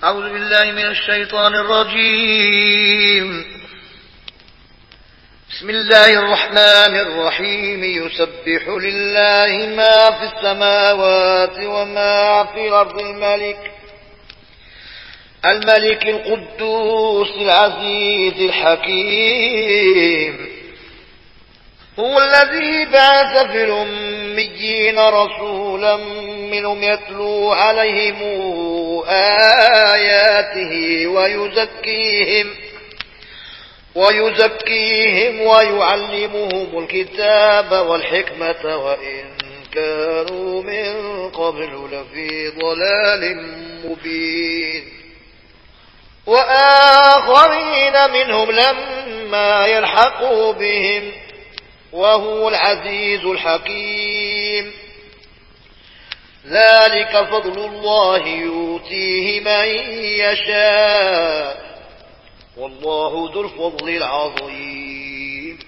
أعوذ بالله من الشيطان الرجيم. بسم الله الرحمن الرحيم. يسبح لله ما في السماوات وما في الأرض الملك القدوس العزيز الحكيم. هو الذي بعث في الأميين رسولا منهم يتلو عليهم آياته ويزكيهم ويعلمهم الكتاب والحكمة وإن كانوا من قبل لفي ضلال مبين. وآخرين منهم لما يلحقوا بهم وهو العزيز الحكيم. ذلك فضل الله يؤتيه من يشاء والله ذو الفضل العظيم.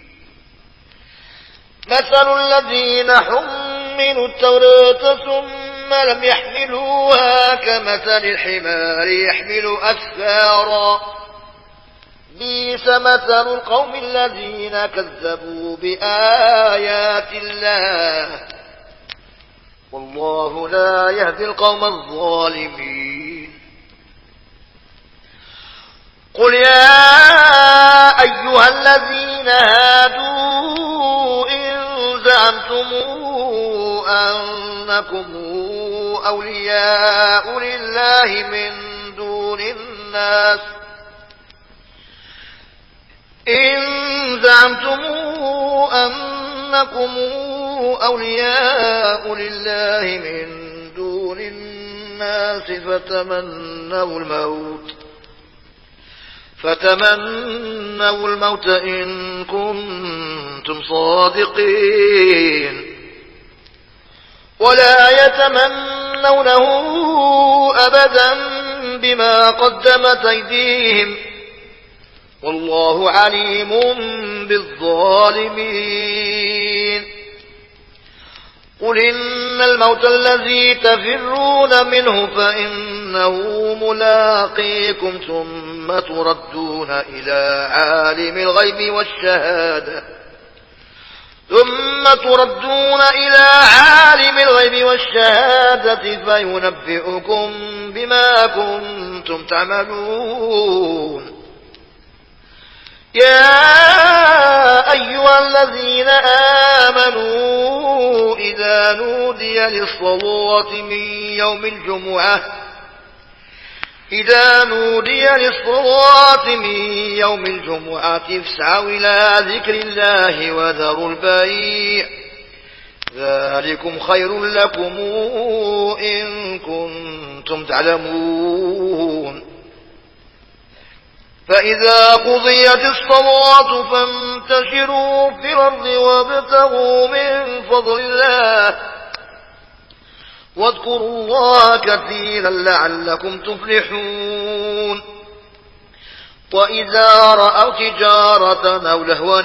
مثل الذين حملوا التوراة ثم لم يحملوها كمثل الحمار يحمل أسفارا بئس مثل القوم الذين كذبوا بآيات الله والله لا يهدي القوم الظالمين. قل يا أيها الذين هادوا إن زعمتم أنكم أولياء لله من دون الناس فتمنوا الموت إن كنتم صادقين ولا يتمنونه أبدا بما قدمت أيديهم والله عليم بالظالمين. قل إن الموت الذي تفرون منه فإنه ملاقيكم ثم تردون إلى عالم الغيب والشهادة فينبئكم بما كنتم تعملون. يا أيها الذين آمنوا إذا نودي للصلاة من يوم الجمعة فاسعوا إلى ذكر الله وذروا البيع ذلكم خير لكم إن كنتم تعلمون. فإذا قضيت الصلاة فانتشروا في الأرض وابتغوا من فضل الله واذكروا الله كثيرا لعلكم تفلحون. وإذا رأوا تجارة أو لهوا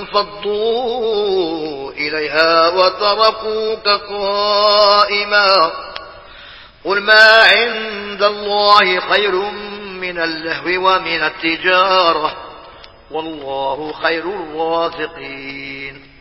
انفضوا إليها وتركوك قائما قل ما عند الله خير من اللهو ومن التجارة والله خير الرازقين.